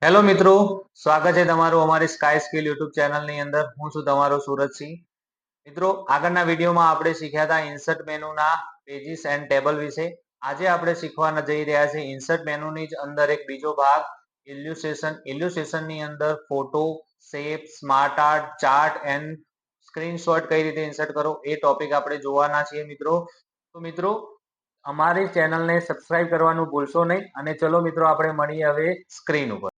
Hello મિત્રો, સ્વાગત છે તમારું અમારી સ્કાય સ્કિલ યુટ્યુબ ચેનલની અંદર. હું છું તમારો સુરજસિંહ. મિત્રો, આગળના વિડીયોમાં આપણે શીખ્યા હતા ઇન્સર્ટ મેનુના પેજીસ એન્ડ ટેબલ વિશે. આજે આપણે શીખવાના જઈ રહ્યા છીએ ઇન્સર્ટ મેનુની જ અંદર એક બીજો ભાગ ઇલ્યુસ્ટ્રેશન. ઇલ્યુસ્ટ્રેશનની અંદર photo, shape, smart art, chart and screenshot કઈ રીતે ઇન્સર્ટ કરો એ ટોપિક આપણે જોવાના છીએ મિત્રો. તો મિત્રો, અમારી ચેનલને સબસ્ક્રાઇબ કરવાનું ભૂલશો નહીં. અને ચલો મિત્રો, આપણે મળીએ હવે સ્ક્રીન ઉપર.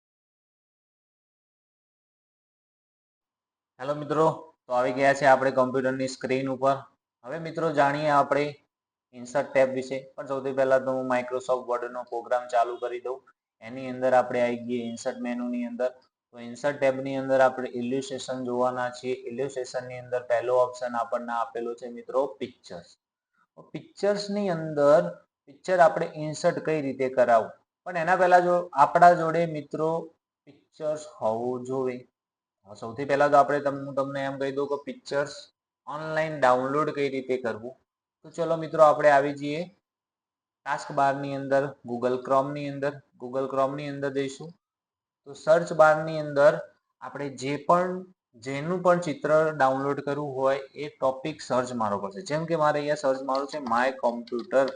હેલો મિત્રો, તો આવી ગયા છે આપણે કમ્પ્યુટરની સ્ક્રીન ઉપર. હવે મિત્રો જાણીએ આપણે ઇન્સર્ટ ટેબ વિશે. પણ સૌથી પહેલા તો હું માઇક્રોસોફ્ટ વર્ડનો પ્રોગ્રામ ચાલુ કરી દઉં. એની અંદર આપણે આવી ગઈએ ઇન્સર્ટ મેનુની અંદર. તો ઇન્સર્ટ ટેબની અંદર આપણે ઇલ્યુસ્ટ્રેશન જોવાના છીએ. ઇલ્યુસ્ટ્રેશનની અંદર પહેલો ઓપ્શન આપણને આપેલો છે મિત્રો પિક્ચર્સ. પિક્ચર્સની અંદર પિક્ચર આપણે ઇન્સર્ટ કઈ રીતે કરાવવું, પણ એના પહેલા જો આપણા જોડે મિત્રો પિક્ચર્સ હોવું જોઈએ. સૌથી પહેલા તો હું તમને એમ કહી દઉં કે પિક્ચર્સ ઓનલાઈન ડાઉનલોડ કઈ રીતે કરવું. તો ચલો મિત્રો, આપણે આવી જઈએ ટાસ્ક બારની અંદર, ગૂગલ ક્રોમની અંદર જઈશું. તો સર્ચ બારની અંદર આપણે જેનું પણ ચિત્ર ડાઉનલોડ કરવું હોય એ ટોપિક સર્ચ મારવો પડશે. જેમ કે મારે અહીંયા સર્ચ મારવું છે માય કોમ્પ્યુટર.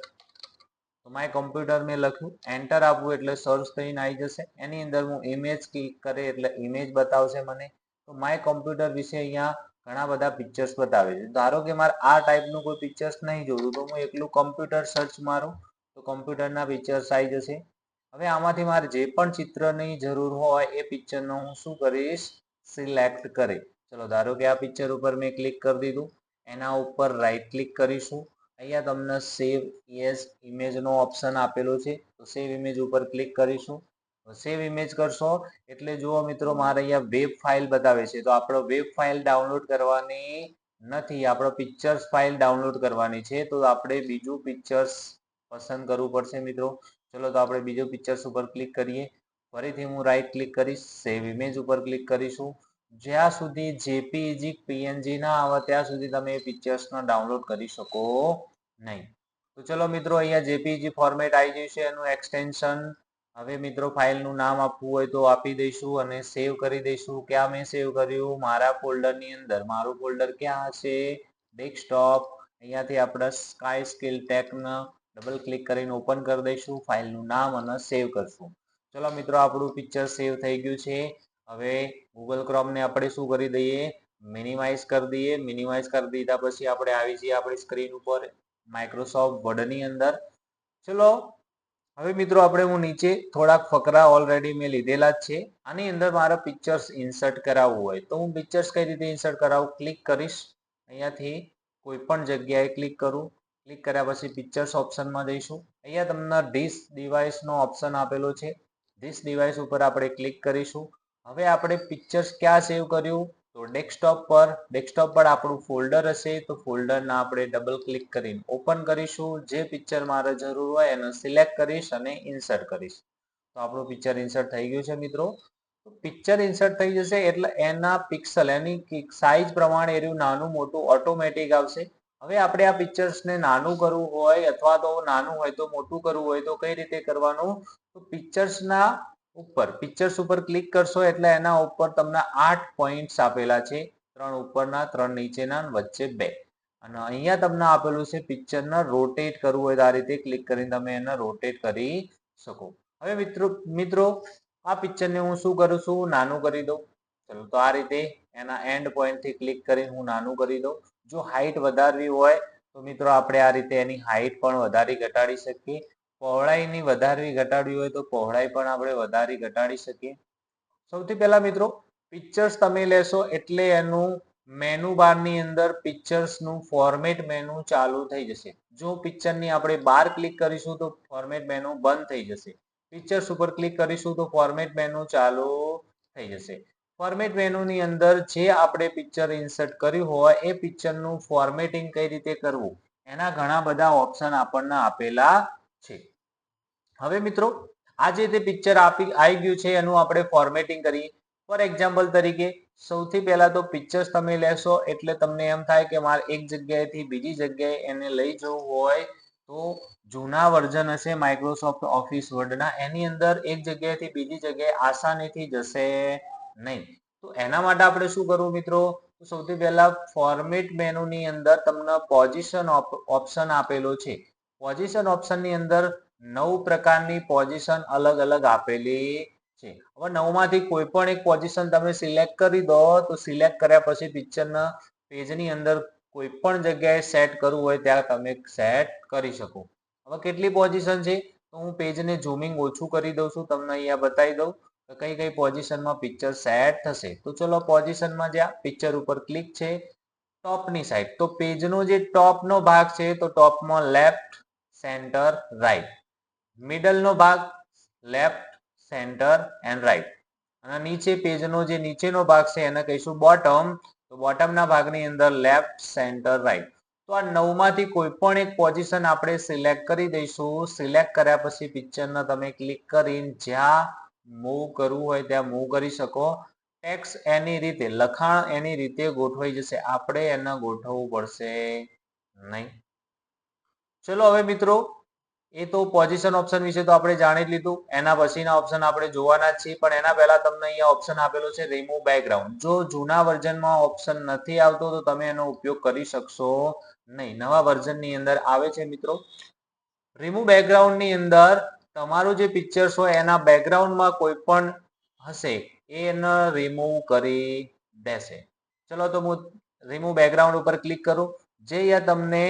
તો માય કોમ્પ્યુટર મેં લખ્યું, એન્ટર આપવું એટલે સર્ચ થઈને આવી જશે. એની અંદર હું ઇમેજ ક્લિક કરે એટલે ઇમેજ બતાવશે મને. તો માય કોમ્પ્યુટર વિશે અહીંયા ઘણા બધા પિક્ચર્સ બતાવે છે. ધારો કે મારે આ ટાઈપનું કોઈ પિક્ચર્સ નહીં જોયું, તો હું એકલું કોમ્પ્યુટર સર્ચ મારું તો કોમ્પ્યુટરના પિક્ચર્સ આવી જશે. હવે આમાંથી મારે જે પણ ચિત્રની જરૂર હોય એ પિક્ચરનો હું શું કરીશ, સિલેક્ટ કરી. ચલો ધારો કે આ પિક્ચર ઉપર મેં ક્લિક કરી દીધું. એના ઉપર રાઈટ ક્લિક કરીશું. અહીંયા તમને સેવ એઝ ઇમેજનો ઓપ્શન આપેલો છે. તો સેવ ઇમેજ ઉપર ક્લિક કરીશું. સેવ ઇમેજ કરશો એટલે જુઓ મિત્રો, મારે અહીંયા વેબ ફાઇલ બતાવે છે. તો આપણો વેબ ફાઇલ ડાઉનલોડ કરવાની નથી, આપણો પિક્ચર્સ ફાઇલ ડાઉનલોડ કરવાની છે. તો આપણે બીજું પિક્ચર્સ પસંદ કરવું પડશે મિત્રો. ચલો તો આપણે બીજું પિક્ચર્સ ઉપર ક્લિક કરીએ. ફરીથી હું રાઈટ ક્લિક કરીશ, સેવ ઇમેજ ઉપર ક્લિક કરીશું. જ્યાં સુધી જેપીજી પીએનજી ના આવે ત્યાં સુધી તમે એ પિક્ચર્સને ડાઉનલોડ કરી શકો નહીં. તો ચલો મિત્રો, અહીંયા જેપીજી ફોર્મેટ આવી ગયું છે. એનું એક્સટેન્શન હવે મિત્રો ફાઇલનું નામ આપવું હોય તો આપી દઈશું અને સેવ કરી દઈશું. ક્યાં મેં સેવ કર્યું, મારા ફોલ્ડરની અંદર. મારું ફોલ્ડર ક્યાં હશે, ડેસ્કટોપ. અહીંયાથી આપણે સ્કાય સ્કિલ ટેકને ડબલ ક્લિક કરીને ઓપન કરી દઈશું, ફાઇલનું નામ અને સેવ કરશું. ચલો મિત્રો, આપણું પિક્ચર સેવ થઈ ગયું છે. હવે ગૂગલ ક્રોમને આપણે શું કરી દઈએ, મિનિમાઇઝ કરી દઈએ. મિનિમાઇઝ કરી દીધા પછી આપણે આવી જઈએ આપણી સ્ક્રીન ઉપર માઇક્રોસોફ્ટ વર્ડની અંદર. ચલો હવે મિત્રો, હું નીચે થોડાક ફકરા ઓલરેડી મેં લીધેલા જ છે. આની અંદર મારે પિક્ચર્સ ઇન્સર્ટ કરાવવું હોય તો હું પિક્ચર્સ કઈ રીતે ઇન્સર્ટ કરાવું, ક્લિક કરીશ. અહીંયાથી કોઈ પણ જગ્યાએ ક્લિક કરું. ક્લિક કર્યા પછી પિક્ચર્સ ઓપ્શનમાં જઈશું. અહીંયા તમને ધીસ ડિવાઇસનો ઓપ્શન આપેલો છે. ધીસ ડિવાઇસ ઉપર આપણે ક્લિક કરીશું. હવે આપણે પિક્ચર્સ ક્યાં સેવ કર્યું, તો ડેસ્કટોપ પર. ડેસ્કટોપ પર આપણું ફોલ્ડર હશે તો ફોલ્ડરના આપણે ડબલ ક્લિક કરીને ઓપન કરીશું. જે પિક્ચર મારે જરૂર હોય એને સિલેક્ટ કરીશ અને ઇન્સર્ટ કરીશ. તો આપણું પિક્ચર ઇન્સર્ટ થઈ ગયું છે મિત્રો. પિક્ચર ઇન્સર્ટ થઈ જશે એટલે એના પિક્સલ, એની સાઈઝ પ્રમાણે એનું નાનું મોટું ઓટોમેટિક આવશે. હવે આપણે આ પિક્ચર્સને નાનું કરવું હોય અથવા તો નાનું હોય તો મોટું કરવું હોય તો કઈ રીતે કરવાનું, તો પિક્ચર્સ ઉપર ક્લિક કરશો એટલે એના ઉપર તમને 8 પોઈન્ટ્સ આપેલા છે. 3 ઉપરના, 3 નીચેના, વચ્ચે 2. અને અહીંયા તમને આપેલું છે પિક્ચરને રોટેટ કરવું હોય તો આ રીતે ક્લિક કરીને તમે એને રોટેટ કરી શકો. હવે મિત્રો આ પિક્ચરને હું શું કરું છું, નાનું કરી દઉં. ચલો તો આ રીતે એના એન્ડ પોઈન્ટથી ક્લિક કરીને હું નાનું કરી દઉં. જો હાઈટ વધારવી હોય તો મિત્રો આપણે આ રીતે એની હાઈટ પણ વધારી ઘટાડી શકીએ. પહોળાઈની વધારવી ઘટાડવી હોય તો પહોળાઈ પણ આપણે વધારી ઘટાડી શકીએ. સૌથી પહેલા મિત્રો, પિક્ચર્સ તમે લેશો એટલે એનું મેનુ બારની અંદર પિક્ચર્સનું ફોર્મેટ મેનુ ચાલુ થઈ જશે. જો પિક્ચરની આપણે બાર ક્લિક કરીશું તો ફોર્મેટ મેનુ બંધ થઈ જશે. પિક્ચર્સ ઉપર ક્લિક કરીશું તો ફોર્મેટ મેનુ ચાલુ થઈ જશે. ફોર્મેટ મેનુની અંદર જે આપણે પિક્ચર ઇન્સર્ટ કર્યું હોય એ પિક્ચરનું ફોર્મેટિંગ કઈ રીતે કરવું એના ઘણા બધા ઓપ્શન આપણને આપેલા છે. હવે મિત્રો, આ જે તે પિક્ચર આવી ગયું છે એનું આપણે ફોર્મેટિંગ કરીએ. ફોર એક્ઝામ્પલ તરીકે સૌથી પહેલા તો પિક્ચર્સ તમે લેશો એટલે તમને એમ થાય કે મારે એક જગ્યાએથી બીજી જગ્યાએ એને લઈ જવું હોય તો જૂના વર્ઝન હશે માઇક્રોસોફ્ટ ઓફિસ વર્ડના, એની અંદર એક જગ્યાએથી બીજી જગ્યાએ આસાનીથી જશે નહીં. તો એના માટે આપણે શું કરવું મિત્રો? તો સૌથી પહેલા ફોર્મેટ મેનુની અંદર તમને પોઝિશન ઓપ્શન આપેલો છે. પોઝિશન ઓપ્શનની અંદર 9 પ્રકારની પોઝિશન અલગ અલગ આપેલી છે. હવે 9 માંથી કોઈ પણ એક પોઝિશન તમે સિલેક્ટ કરી દો, તો સિલેક્ટ કર્યા પછી પિક્ચરના પેજની અંદર કોઈ પણ જગ્યાએ સેટ કરવું હોય ત્યાં તમે સેટ કરી શકો. હવે કેટલી પોઝિશન છે? તો હું પેજને ઝૂમિંગ ઓછું કરી દઉં છું, તમને અહીંયા બતાવી દઉં કઈ કઈ પોઝિશનમાં પિક્ચર સેટ થશે. તો ચલો પોઝિશનમાં જ્યાં પિક્ચર ઉપર ક્લિક છે, ટોપની સાઈડ, તો પેજનો જે ટોપનો ભાગ છે તો ટોપમાં લેફ્ટ, સેન્ટર, રાઈટ. મિડલનો ભાગ લેફ્ટ, સેન્ટર એન્ડ રાઈટ. અને નીચે પેજનો જે નીચેનો ભાગ છે એને કહીશું બોટમ. તો બોટમના ભાગની અંદર લેફ્ટ, સેન્ટર, રાઈટ. તો આ 9 માંથી કોઈ પણ એક પોઝિશન આપણે સિલેક્ટ કરી દઈશું. સિલેક્ટ કર્યા પછી પિક્ચરને તમે ક્લિક કરીને જ્યાં મૂવ કરવું હોય ત્યાં મૂવ કરી શકો. ટેક્સ્ટ એની રીતે, લખાણ એની રીતે ગોઠવાઈ જશે, આપણે એને ગોઠવવું પડશે નહીં. ચલો હવે મિત્રો, એ તો પોઝિશન ઓપ્શન વિશે તો આપણે જાણી લીધું. એના પછીના ઓપ્શન આપણે જોવાના જ છીએ, પણ એના પહેલા તમને અહીંયા ઓપ્શન આપેલો છે રિમૂવ બેકગ્રાઉન્ડ. જો જૂના વર્ઝનમાં ઓપ્શન નથી આવતો તો તમે એનો ઉપયોગ કરી શકશો નહીં. નવા વર્ઝનની અંદર આવે છે મિત્રો. રિમૂવ બેકગ્રાઉન્ડની અંદર તમારું જે પિક્ચર્સ હોય એના બેકગ્રાઉન્ડમાં કોઈ પણ હશે એને રિમૂવ કરી દેશે. ચલો તો હું રિમૂવ બેકગ્રાઉન્ડ ઉપર ક્લિક કરું. જે અહીંયા તમને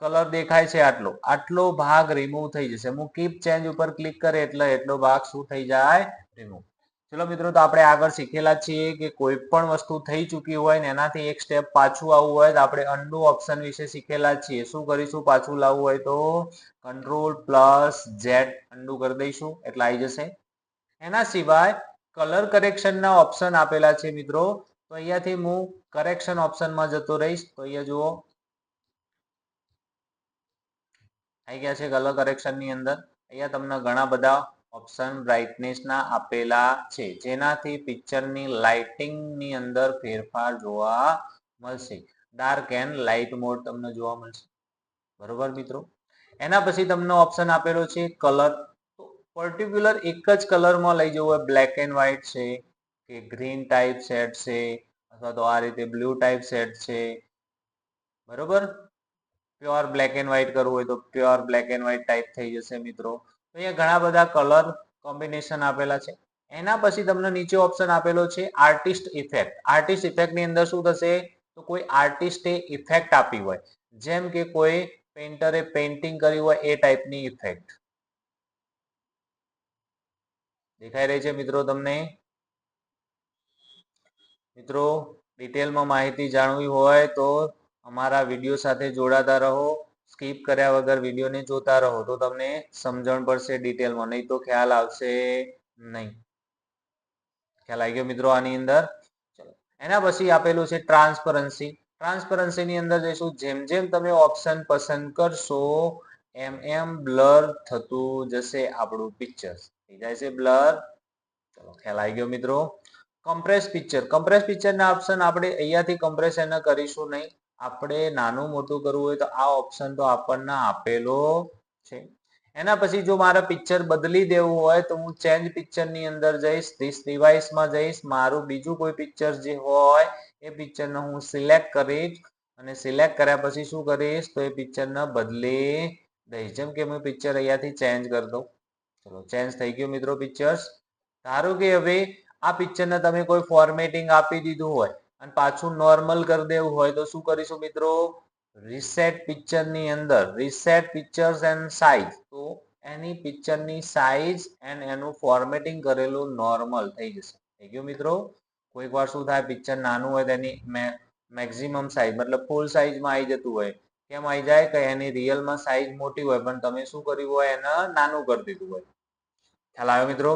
કલર દેખાય છે આટલો ભાગ રિમૂવ થઈ જશે. હું કીપ ચેન્જ ઉપર ક્લિક કરે એટલે એટલો ભાગ શું થઈ જાય? રિમૂવ. ચલો મિત્રો, તો આપણે આગળ શીખેલા છીએ કે કોઈ પણ વસ્તુ થઈ ચૂકી હોય ને એનાથી એક સ્ટેપ પાછું આવવું હોય તો આપણે અનડુ ઓપ્શન વિશે શીખેલા છીએ. શું કરીશું? પાછું લાવવું હોય તો Ctrl+Z અનડુ કરી દઈશું એટલે આવી જશે. એના સિવાય કલર કરેક્શનના ઓપ્શન આપેલા છે મિત્રો. તો અહીંયાથી હું કરેક્શન ઓપ્શનમાં જતો રહીશ. તો અહીંયા જુઓ આવી ગયા છે કલર કરેક્શનની અંદર. અહીંયા તમને ઘણા બધા ઓપ્શન બ્રાઇટનેસના આપેલા છે, જેનાથી પિક્ચરની લાઇટિંગની અંદર ફેરફાર જોવા મળશે. ડાર્ક એન્ડ લાઇટ મોડ તમને જોવા મળશે. બરોબર મિત્રો. એના પછી તમને ઓપ્શન આપેલો છે કલર. તો પર્ટિક્યુલર એક જ કલરમાં લઈ જવું હોય, બ્લેક એન્ડ વ્હાઇટ છે કે ગ્રીન ટાઈપ સેટ છે અથવા તો આ રીતે બ્લુ ટાઈપ સેટ છે. બરોબર. પ્યોર બ્લેક એન્ડ વ્હાઇટ કરવું હોય તો pure black and white type થઈ જશે મિત્રો. તો અહીંયા ઘણા બધા કલર કોમ્બિનેશન આપેલા છે. એના પછી તમને નીચે ઓપ્શન આપેલો છે આર્ટિસ્ટ ઇફેક્ટ. આર્ટિસ્ટ ઇફેક્ટની અંદર શું થશે? તો કોઈ આર્ટિસ્ટે ઇફેક્ટ આપી હોય, જેમ કે કોઈ પેઇન્ટરે પેઇન્ટિંગ કરી હોય એ ટાઈપની ઇફેક્ટ દેખાઈ રહી છે મિત્રો તમને? મિત્રો, ડિટેલમાં માહિતી જાણવી હોય તો અમારા વિડીયો સાથે જોડાતા રહો. સ્કીપ કર્યા વગર વિડીયોને જોતા રહો તો તમને સમજણ પડશે ડિટેલમાં, નહીં તો ખ્યાલ આવશે નહીં. ખ્યાલ આવી ગયો મિત્રો આની અંદર? ચલો, એના પછી આપેલું છે ટ્રાન્સપરન્સી. ટ્રાન્સપરન્સીની અંદર જઈશું. જેમ જેમ તમે ઓપ્શન પસંદ કરશો એમ એમ બ્લર થતું જશે આપણું પિક્ચર. થઈ જાય છે બ્લર. ચલો, ખ્યાલ આવી ગયો મિત્રો? Compress picture. કમ્પ્રેસ પિક્ચરના ઓપ્શન આપણે અહીંયાથી કમ્પ્રેસ એને કરીશું નહીં. આપણે નાનું મોટું કરવું હોય તો આ ઓપ્શન તો આપણને આપેલો છે. એના પછી જો મારે પિક્ચર બદલી દેવું હોય તો હું ચેન્જ પિક્ચરની અંદર જઈશ, ધીસ ડિવાઇસમાં જઈશ, મારું બીજું કોઈ પિક્ચર જે હોય એ પિક્ચરને હું સિલેક્ટ કરીશ અને સિલેક્ટ કર્યા પછી શું કરીશ? તો એ પિક્ચરને બદલી દઈશ. જેમ કે હું પિક્ચર અહીંયાથી ચેન્જ કરી દઉં. ચલો, ચેન્જ થઈ ગયું મિત્રો પિક્ચર્સ. ધારો કે હવે આ પિક્ચરને તમે કોઈ ફોર્મેટિંગ આપી દીધું હોય અને પાછું નોર્મલ કરી દેવું હોય તો શું કરીશું મિત્રો? રીસેટ પિક્ચરની અંદર રીસેટ પિક્ચર્સ એન્ડ સાઇઝ. તો એની પિક્ચરની સાઇઝ એન્ડ એનું ફોર્મેટિંગ કરેલું નોર્મલ થઈ જશે. થઈ ગયું મિત્રો? કોઈક વાર શું થાય, પિક્ચર નાનું હોય તેની મેક્સિમમ સાઇઝ મતલબ ફૂલ સાઇઝમાં આવી જતું હોય. કેમ આવી જાય? કે એની રિયલમાં સાઇઝ મોટી હોય પણ તમે શું કર્યું હોય? એને નાનું કરી દીધું હોય. ખ્યાલ આવ્યો મિત્રો?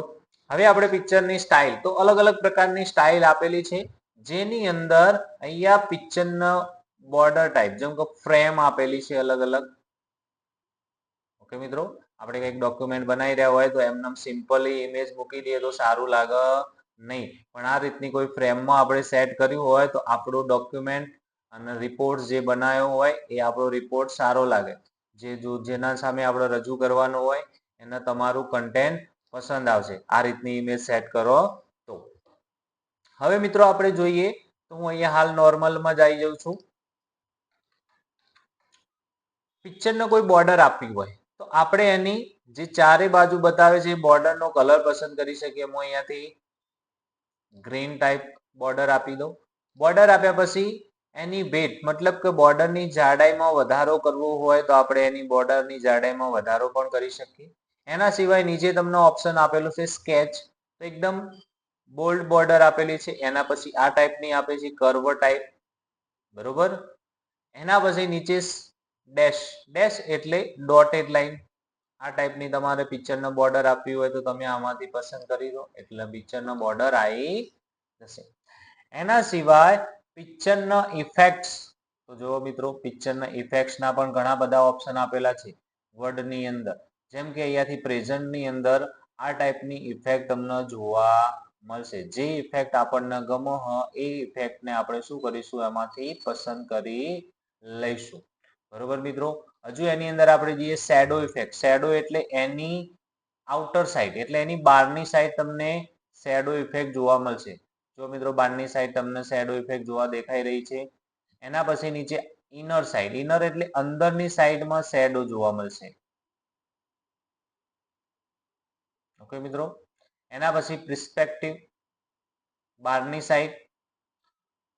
હવે આપણે પિક્ચરની સ્ટાઇલ. તો અલગ અલગ પ્રકારની સ્ટાઇલ આપેલી છે, જેની અંદર અહીંયા પિક્ચરના બોર્ડર ટાઈપ, જેમ કે ફ્રેમ આપેલી છે અલગ અલગ. ઓકે મિત્રો, આપણે કંઈક ડોક્યુમેન્ટ બનાવી રહ્યા હોય તો એમને સિમ્પલી ઇમેજ મૂકી દઈએ તો સારું લાગે નહીં, પણ આ રીતની કોઈ ફ્રેમમાં આપણે સેટ કર્યું હોય તો આપણું ડોક્યુમેન્ટ અને રિપોર્ટ જે બનાવ્યો હોય એ આપણો રિપોર્ટ સારો લાગે. જેના સામે આપણે રજૂ કરવાનું હોય એને તમારું કન્ટેન્ટ પસંદ આવશે. આ રીતની ઇમેજ સેટ કરો તો. હવે મિત્રો આપણે જોઈએ તો હું અહીંયા હાલ નોર્મલમાં જ આવી જાઉં છું. પિક્ચરને કોઈ બોર્ડર આપવી હોય તો આપણે એની જે ચારે બાજુ બતાવે છે એ બોર્ડરનો કલર પસંદ કરી શકીએ. હું અહીંયાથી ગ્રીન ટાઈપ બોર્ડર આપી દઉં. બોર્ડર આપ્યા પછી એની વેટ મતલબ કે બોર્ડરની જાડાઈમાં વધારો કરવો હોય તો આપણે એની બોર્ડરની જાડાઈમાં વધારો પણ કરી શકીએ. એના સિવાય નીચે તમને ઓપ્શન આપેલું છે સ્કેચ. તો એકદમ બોલ્ડ બોર્ડર આપેલી છે. એના પછી આ ટાઈપની આપે છે કર્વ ટાઈપ, બરોબર. એના પછી નીચે ડેશ. ડેશ એટલે ડોટેડ લાઈન. આ ટાઈપની તમારે પિક્ચરનો બોર્ડર આપવી હોય તો તમે આમાંથી પસંદ કરી દો એટલે પિક્ચરનો બોર્ડર આવી જશે. એના સિવાય પિક્ચરના ઇફેક્ટ્સ. તો જુઓ મિત્રો, પિક્ચરના ઇફેક્ટ્સના પણ ઘણા બધા ઓપ્શન આપેલા છે વર્ડની અંદર. જેમ કે અહીંયાથી પ્રેઝન્ટની અંદર આ ટાઈપની ઇફેક્ટ તમને જોવા મળશે. જે ઇફેક્ટ આપણને ગમો એ ઇફેક્ટને આપણે શું કરીશું, એમાંથી પસંદ કરી લઈશું. બરોબર મિત્રો. હજુ એની અંદર આપણે જઈએ શેડો ઇફેક્ટ. શેડો એટલે એની આઉટર સાઈડ એટલે એની બહારની સાઈડ તમને શેડો ઇફેક્ટ જોવા મળશે. જો મિત્રો બહારની સાઈડ તમને શેડો ઇફેક્ટ જોવા દેખાઈ રહી છે. એના પછી નીચે ઇનર સાઈડ. ઇનર એટલે અંદરની સાઈડમાં શેડો જોવા મળશે. ઓકે મિત્રો. એના પછી પ્રિસ્પેક્ટિવ, બહારની સાઈડ.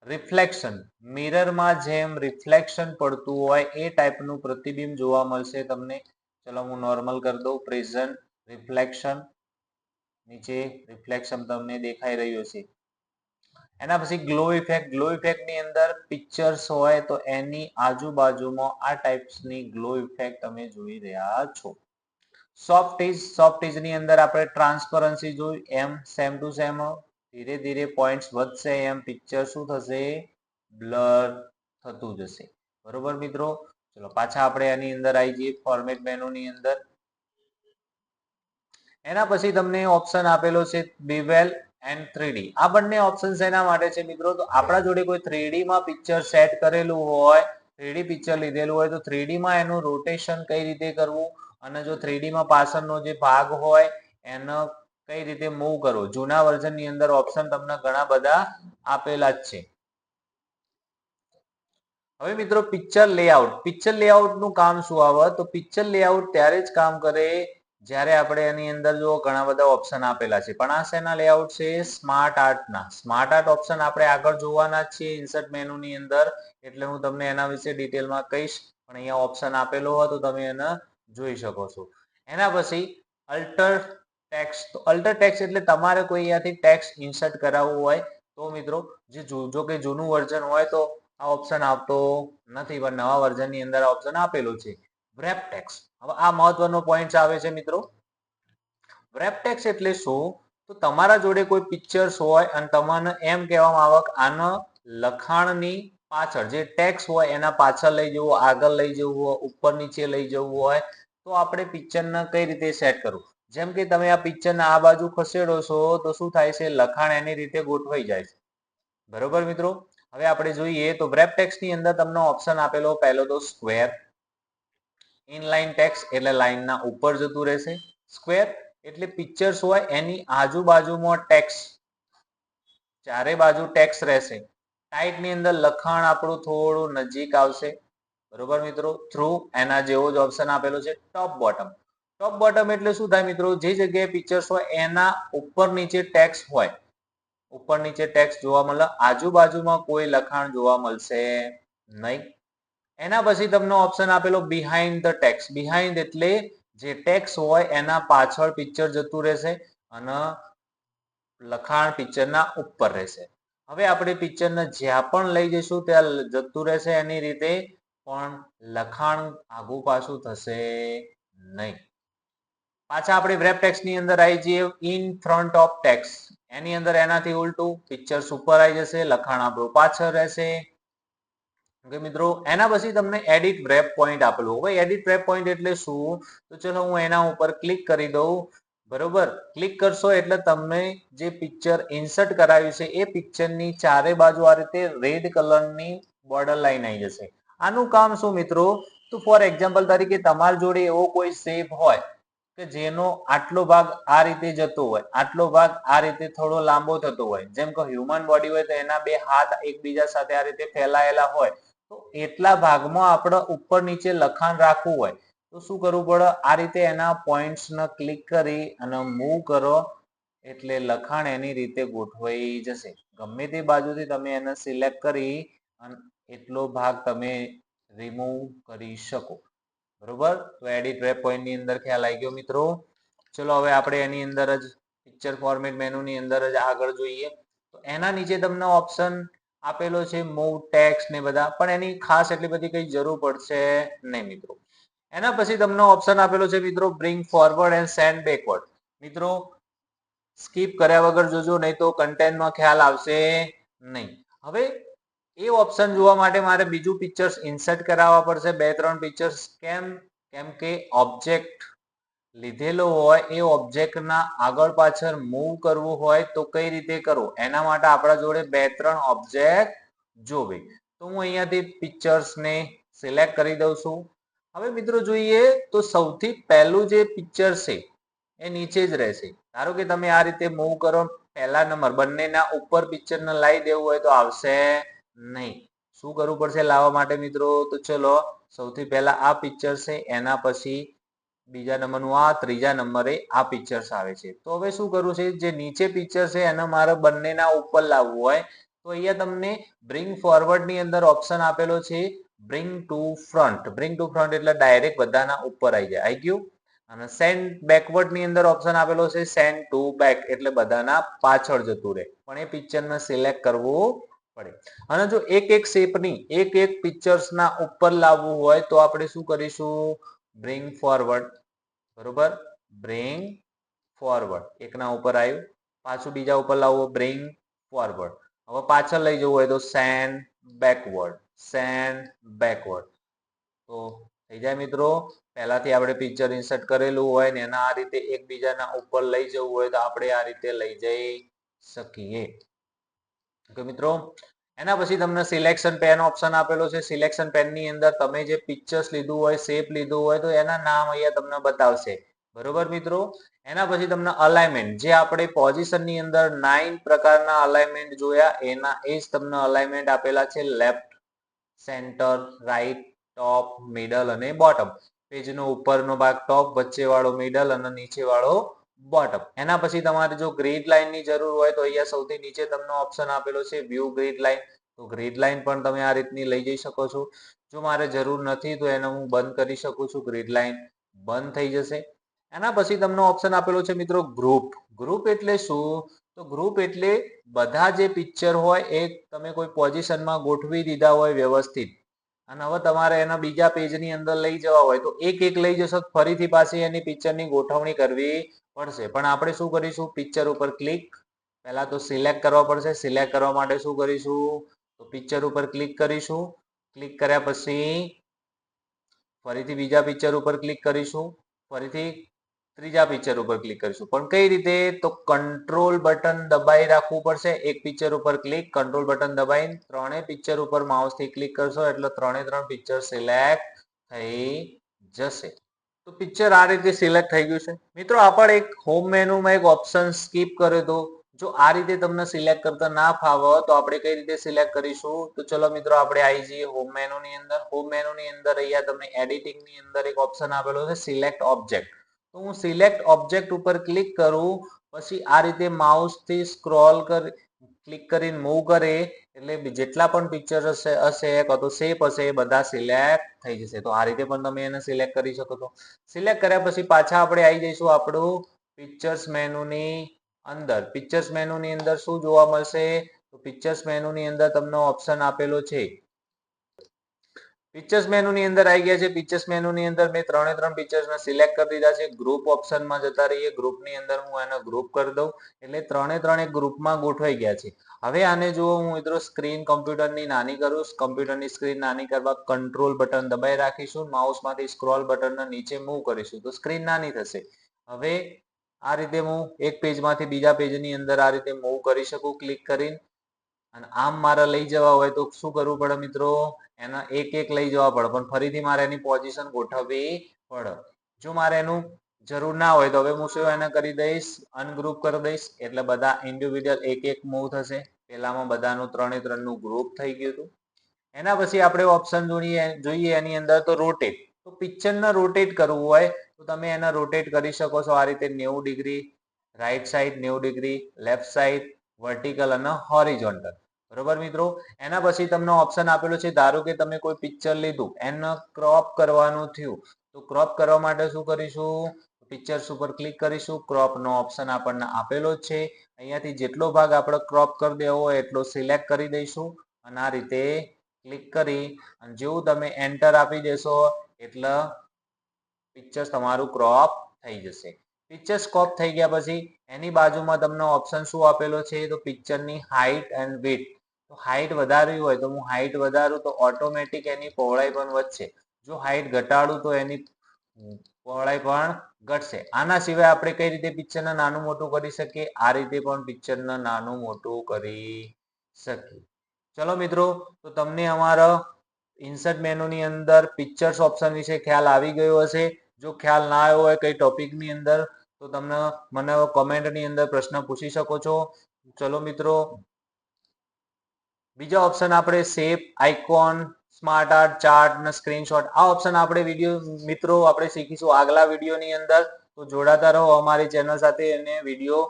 રિફ્લેક્શન, મિરરમાં જેમ રિફ્લેક્શન પડતું હોય એ ટાઈપનું પ્રતિબિંબ જોવા મળશે તમને. ચલો હું નોર્મલ કરી દઉં. પ્રેઝન્ટ, રિફ્લેક્શન, નીચે રિફ્લેક્શન તમને દેખાઈ રહ્યું છે. એના પછી ગ્લો ઇફેક્ટ. ગ્લો ઇફેક્ટની અંદર પિક્ચર્સ હોય તો એની આજુબાજુમાં આ ટાઈપ્સની ગ્લો ઇફેક્ટ તમે જોઈ રહ્યા છો. સોફ્ટ ઇજ. સોફ્ટ ઇજની અંદર આપણે ટ્રાન્સપરન્સી જોઈ. એમ સેમ ટુ સેમ ધીરે ધીરે પોઈન્ટ્સ વધશે એમ પિક્ચર શું થશે, બ્લર થતું જશે. બરોબર મિત્રો. ચલો પાછા આપણે એની અંદર આવી જઈએ ફોર્મેટ મેનુની અંદર. એના પછી તમને ઓપ્શન આપેલો છે બીવેલ એન્ડ 3D. આ બંને ઓપ્શન એના માટે છે મિત્રો, તો આપણા જોડે કોઈ 3D માં પિક્ચર સેટ કરેલું હોય, 3D પિક્ચર લીધેલું હોય તો 3D માં એનું રોટેશન કઈ રીતે કરવું અને જો 3D માં પાછળનો જે ભાગ હોય એનો કઈ રીતે મૂવ કરવો. જૂના વર્ઝનની અંદર ઓપ્શન તમને ઘણા બધા આપેલા જ છે. હવે મિત્રો પિક્ચર લેઆઉટ. પિક્ચર લેઆઉટનું કામ શું આવે, તો પિક્ચર લેઆઉટ ત્યારે જ કામ કરે જ્યારે આપણે એની અંદર જો ઘણા બધા ઓપ્શન આપેલા છે. પણ આ શેના લેઆઉટ છે, સ્માર્ટ આર્ટના. સ્માર્ટ આર્ટ ઓપ્શન આપણે આગળ જોવાના છીએ ઇન્સર્ટ મેનુની અંદર, એટલે હું તમને એના વિશે ડિટેલમાં કહીશ. પણ અહીંયા ઓપ્શન આપેલો હોય તો તમે એને જોઈ શકો છો. એના પછી અલ્ટર ટેક્સ્ટ. તો અલ્ટર ટેક્સ્ટ એટલે તમારે કોઈ અહીંયાથી ટેક્સ્ટ ઇન્સર્ટ કરાવવું હોય તો મિત્રો, જો કે જૂનું વર્ઝન હોય તો આ ઓપ્શન આવતો નથી, પણ નવા વર્ઝનની અંદર આ ઓપ્શન આપેલો છે. Wrap text. હવે આ મહત્વનો પોઈન્ટ આવે છે મિત્રો. વ્રેપ ટેક્સ્ટ એટલે શું, તો તમારા જોડે કોઈ પિક્ચર્સ હોય અને તમને એમ કહેવામાં આવે કે આનો લખાણની પાછળ જે ટેક્સ્ટ હોય એના પાછળ લઈ જવું, આગળ લઈ જવું હોય, ઉપર નીચે લઈ જવું હોય તો આપણે પિક્ચરને કઈ રીતે સેટ કરવું. જેમ કે તમે આ પિક્ચરને આ બાજુ ખસેડો છો તો શું થાય છે, લખાણ એની રીતે ગોઠવાઈ જાય છે. બરોબર મિત્રો. હવે આપણે જોઈએ તો વ્રેપ ટેક્સ્ટની અંદર તમને ઓપ્શન આપેલો પહેલો તો સ્ક્વેર. ઇનલાઇન ટેક્સ્ટ એટલે લાઈનના ઉપર જતું રહેશે. સ્ક્વેર એટલે પિક્ચર્સ હોય એની આજુબાજુમાં ટેક્સ્ટ, ચારે બાજુ ટેક્સ્ટ રહેશે. ટાઈટની અંદર લખાણ આપણું થોડું નજીક આવશે. બરોબર મિત્રો. થ્રુ એના જેવો જ ઓપ્શન આપેલો છે. Top bottom. ટોપ બોટમ એટલે શું થાય મિત્રો, જે જગ્યાએ પિક્ચર્સ હોય એના ઉપર નીચે ટેક્સ્ટ હોય, ઉપર નીચે ટેક્સ્ટ જોવા મળે, આજુબાજુમાં કોઈ લખાણ જોવા મળશે નહીં. એના પછી તમને ઓપ્શન આપેલો બિહાઇન્ડ ધ ટેક્સ્ટ. બિહાઇન્ડ એટલે જે ટેક્સ્ટ હોય એના પાછળ પિક્ચર જતું રહેશે અને લખાણ પિક્ચરના ઉપર રહેશે. હવે આપણે પિક્ચરને જ્યાં પણ લઈ જઈશું ત્યાં જતું રહેશે એની રીતે, પણ લખાણ આગું પાછું થશે નહીં. પાછા આપણે વ્રેપ ટેક્સ્ટની અંદર આવી જઈએ. In front of text. એની અંદર એનાથી ઉલટું, પિક્ચર્સ ઉપર આવી જશે, લખાણ આપણું પાછળ રહેશે. ઓકે મિત્રો. એના પછી તમને એડિટ વ્રેપ પોઈન્ટ આપેલું. હવે એડિટ વ્રેપ પોઈન્ટ એટલે શું, તો ચલો હું એના ઉપર ક્લિક કરી દઉં. બરોબર. ક્લિક કરશો એટલે તમને જે પિક્ચર ઇન્સર્ટ કરાવ્યું છે એ પિક્ચરની ચારે બાજુ આ રીતે રેડ કલરની બોર્ડર લાઈન આવી જશે. આનું કામ શું મિત્રો, તો ફોર એક્ઝામ્પલ તરીકે તમારી જોડે એવો કોઈ શેપ હોય કે જેનો આટલો ભાગ આ રીતે જતો હોય, આટલો ભાગ આ રીતે થોડો લાંબો થતો હોય, જેમ કે હ્યુમન બોડી હોય તો એના બે હાથ એકબીજા સાથે આ રીતે ફેલાયેલા હોય, તો એટલા ભાગમાં આપણે ઉપર નીચે લખાણ રાખવું હોય તો શું કરવું પડે? આ રીતે એના પોઈન્ટ્સને ક્લિક કરી અને મૂવ કરો એટલે લખાણ એની રીતે ગોઠવાઈ જશે. ગમે તે બાજુથી તમે એને સિલેક્ટ કરી અને એટલો ભાગ તમે રિમૂવ કરી શકો. બરોબર? તો એડિટ વેબ પોઈન્ટ ની અંદર ખ્યાલ આવી ગયો મિત્રો. ચલો હવે આપણે એની અંદર જ પિક્ચર ફોર્મેટ મેનુ ની અંદર જ આગળ જોઈએ. તો એના નીચે તમને ઓપ્શન આપેલો છે મૂવ ટેક્સ્ટ ને બધા, પણ એની ખાસ એટલી બધી કઈ જરૂર પડશે નહીં મિત્રો. એના પછી તમને ઓપ્શન આપેલો છે મિત્રો bring forward and send backward. મિત્રો સ્કીપ કર્યા વગર જોજો, નહીં તો કન્ટેન્ટમાં ખ્યાલ આવશે નહીં. હવે એ ઓપ્શન જોવા માટે મારે બીજું પિક્ચર્સ ઇન્સર્ટ કરાવવા પડશે, 2-3 પિક્ચર્સ. કેમ કે ઓબ્જેક્ટ લીધેલો હોય એ ઓબ્જેક્ટના આગળ પાછળ મૂવ કરવું હોય તો કઈ રીતે કરવું, એના માટે આપણા જોડે 2-3 ઓબ્જેક્ટ જોવે. તો હું અહીંયાથી પિક્ચર્સને સિલેક્ટ કરી દઉં છું. હવે મિત્રો જોઈએ તો સૌથી પહેલું જે પિક્ચર છે એ નીચે જ રહેશે. ધારો કે તમે આ રીતે મૂવ કરો, પહેલા નંબર બંનેના ઉપર પિક્ચરને લાવી દેવું હોય તો આવશે નહીં. શું કરવું પડશે લાવવા માટે મિત્રો? તો ચલો સૌથી પહેલા આ પિક્ચર છે, એના પછી બીજા નંબરનું આ, ત્રીજા નંબરે આ પિક્ચર્સ આવે છે. તો હવે શું કરવું છે? જે નીચે પિક્ચર છે એને મારે બંનેના ઉપર લાવવું હોય તો અહીંયા તમને બ્રિંગ ફોરવર્ડ ની અંદર ઓપ્શન આપેલો છે bring to front. Bring to front એટલે ડાયરેક્ટ બધાના ઉપર આવી જાય. આવી ગયું? અને સેન્ડ બેકવર્ડ ની અંદર ઓપ્શન આપેલો છે સેન્ડ ટુ બેક એટલે બધાના પાછળ જતું રહે. પણ એ પિક્ચરને સિલેક્ટ કરવું પડે. અને જો એક એક શેપની એક એક પિક્ચર્સના ઉપર લાવવું હોય તો આપણે શું કરીશું? Bring forward. બરોબર? Bring forward. એકના ઉપર આવ્યું, પાછું બીજા ઉપર લાવવું, બ્રિંગ ફોરવર્ડ. હવે પાછળ લઈ જવું હોય તો સેન્ડ બેકવર્ડ, સેન્ડ બેકવર્ડ. તો થઈ જાય મિત્રો. પહેલાથી આપણે પિક્ચર ઇન્સર્ટ કરેલું હોય ને એના આ રીતે એકબીજાના ઉપર લઈ જવું હોય તો આપણે આ રીતે લઈ જઈ શકીએ. ઓકે મિત્રો. એના પછી તમને સિલેક્શન પેન ઓપ્શન આપેલો છે. સિલેક્શન પેન ની અંદર તમે જે પિક્ચર્સ લીધું હોય, શેપ લીધું હોય તો એના નામ અહીંયા તમને બતાવશે. બરોબર મિત્રો? એના પછી તમને અલાઇનમેન્ટ, જે આપણે પોઝિશન ની અંદર 9 પ્રકારના અલાઇનમેન્ટ જોયા એના એ જ તમને અલાઇનમેન્ટ આપેલા છે. લેફ્ટ, સેન્ટર, રાઈટ, ટોપ, મિડલ અને બોટમ. પેજનો ઉપરનો ભાગ ટોપ, વચ્ચે વાળો મિડલ અને નીચે વાળો બોટમ. એના પછી તમારે જો ગ્રીડ લાઇન ની જરૂર હોય તો અહીંયા સૌથી નીચે તમને ઓપ્શન આપેલો છે વ્યૂ ગ્રીડ લાઇન. તો ગ્રીડ લાઇન પણ તમે આ રીતની લઈ જઈ શકો છો. જો મારે જરૂર નથી તો એને હું બંધ કરી શકું છું. ગ્રીડ લાઇન બંધ થઈ જશે. એના પછી તમને ઓપ્શન આપેલો છે મિત્રો ગ્રુપ. ગ્રુપ એટલે શું? તો ગ્રુપ એટલે બધા જે પિક્ચર હોય એ તમે કોઈ પોઝિશનમાં ગોઠવી દીધા હોય વ્યવસ્થિત, અને હવે તમારે એના બીજા પેજની અંદર લઈ જવા હોય તો એક એક લઈ જશો, ફરીથી પાછી એની પિક્ચરની ગોઠવણી કરવી પડશે. પણ આપણે શું કરીશું? પિક્ચર ઉપર ક્લિક, પહેલા તો સિલેક્ટ કરવા પડશે. સિલેક્ટ કરવા માટે શું કરીશું? તો પિક્ચર ઉપર ક્લિક કરીશું. ક્લિક કર્યા પછી ફરીથી બીજા પિક્ચર ઉપર ક્લિક કરીશું, ફરીથી ત્રીજા પિક્ચર ઉપર ક્લિક કરીશું. પણ કઈ રીતે? તો કંટ્રોલ બટન દબાઈ રાખવું પડશે. એક પિક્ચર ઉપર ક્લિક, કંટ્રોલ બટન દબાઈને ત્રણેય પિક્ચર ઉપર માઉસથી ક્લિક કરશો એટલે 3 પિક્ચર સિલેક્ટ થઈ જશે. તો પિક્ચર આ રીતે સિલેક્ટ થઈ ગયું છે મિત્રો. આપણે એક હોમ મેનુમાં એક ઓપ્શન સ્કીપ કર્યો તો, જો આ રીતે તમને સિલેક્ટ કરતા ના ફાવે તો આપણે કઈ રીતે સિલેક્ટ કરીશું? તો ચલો મિત્રો આપણે આવી જઈએ હોમ મેનુ ની અંદર. હોમ મેનુ ની અંદર અહીંયા તમને એડિટિંગ ની અંદર એક ઓપ્શન આપેલો છે સિલેક્ટ ઓબ્જેક્ટ. તો હું સિલેક્ટ ઓબ્જેક્ટ ઉપર ક્લિક કરું, પછી આ રીતે માઉસ થી સ્ક્રોલ કરી ક્લિક કરીને મૂવ કરે એટલે જેટલા પણ પિક્ચર હશે કાં તો શેપ હશે એ બધા સિલેક્ટ થઈ જશે. તો આ રીતે પણ તમે એને સિલેક્ટ કરી શકો છો. સિલેક્ટ કર્યા પછી પાછા આપણે આવી જઈશું આપણું પિક્ચર્સ મેનુની અંદર. પિક્ચર્સ મેનુ ની અંદર શું જોવા મળશે? તો પિક્ચર્સ મેનુ ની અંદર તમને ઓપ્શન આપેલો છે. પિક્ચર્સ મેનુ ની અંદર આવી ગયા છે. પિક્ચર્સ મેનુ ની અંદર મેં 3 પિક્ચર્સને સિલેક્ટ કરી દીધા છે. ગ્રુપ ઓપ્શનમાં જતા રહીએ. ગ્રુપ ની અંદર હું એને ગ્રુપ કરી દઉં એટલે 3 ગ્રુપમાં ગોઠવાઈ ગયા છે. હવે આને જો હું મિત્રો સ્ક્રીન કમ્પ્યુટરની નાની કરું, કમ્પ્યુટરની સ્ક્રીન નાની કરવા કંટ્રોલ બટન દબાઈ રાખીશું, માઉસમાંથી સ્ક્રોલ બટનને નીચે મૂવ કરીશું તો સ્ક્રીન નાની થશે. હવે આ રીતે હું એક પેજમાંથી બીજા પેજની અંદર આ રીતે મૂવ કરી શકું ક્લિક કરીને, અને આમ મારે લઈ જવા હોય તો શું કરવું પડે મિત્રો? એના એક એક લઈ જવા પડે, પણ ફરીથી મારે એની પોઝિશન ગોઠવવી પડે. જો મારે એનું જરૂર ના હોય તો હવે હું શું એને કરી દઈશ, અનગ્રુપ કરી દઈશ, એટલે બધા ઇન્ડિવિડ્યુઅલ એક એક મૂવ થશે. પેલામાં બધાનું 3 3 નું ગ્રુપ થઈ ગયું હતું. એના પછી આપણે ઓપ્શન જોઈએ એની અંદર તો રોટેટ. તો પિક્ચરને રોટેટ કરવું હોય તો તમે એને રોટેટ કરી શકો છો આ રીતે 90 degree, right side 90 degree, left side, vertical અને હોરિઝોન્ટલ. બરોબર મિત્રો? એના પછી તમને ઓપ્શન આપેલો છે, ધારો કે તમે કોઈ પિક્ચર લીધું, એને ક્રોપ કરવાનું થયું, તો ક્રોપ કરવા માટે શું કરીશું? પિક્ચર્સ ઉપર ક્લિક કરીશું, ક્રોપ નો ઓપ્શન આપણને આપેલો જ છે. અહીંયાથી જેટલો ભાગ આપણે ક્રોપ કરી દેવો હોય એટલો સિલેક્ટ કરી દઈશું અને આ રીતે ક્લિક કરી અને જેવું તમે એન્ટર આપી દેશો એટલે પિક્ચર તમારું ક્રોપ થઈ જશે. પિક્ચર ક્રોપ થઈ ગયા પછી એની બાજુમાં તમને ઓપ્શન શું આપેલો છે? તો પિક્ચરની હાઈટ એન્ડ વિડ્થ. તો હાઈટ વધારવી હોય તો હું હાઈટ વધારું તો ઓટોમેટિક એની પહોળાઈ પણ વધશે. જો હાઈટ ઘટાડું તો એની પહોળાઈ પણ ઘટશે. આના સિવાય આપણે કઈ રીતે પિક્ચરને નાનું મોટું કરી શકીએ? આ રીતે પણ પિક્ચરને નાનું મોટું કરી શકીએ. ચલો મિત્રો, તો તમને અમારા ઇન્સર્ટ મેનુની અંદર પિક્ચર્સ ઓપ્શન વિશે ખ્યાલ આવી ગયો હશે. જો ખ્યાલ ના આવ્યો હોય કઈ ટોપિકની અંદર તો તમને મને કોમેન્ટની અંદર પ્રશ્ન પૂછી શકો છો. ચલો મિત્રો, બીજા ઓપ્શન આપણે shape, icon, smart art, chart અને સ્ક્રીનશોટ, આ ઓપ્શન આપણે વિડીયો મિત્રો આપણે શીખીશું આગલા વિડીયોની અંદર. તો જોડાતા રહો અમારી ચેનલ સાથે અને વિડીયો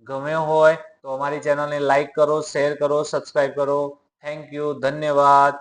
ગમ્યો હોય તો અમારી ચેનલને લાઈક કરો, શેર કરો, સબસ્ક્રાઇબ કરો. થેન્ક યુ, ધન્યવાદ.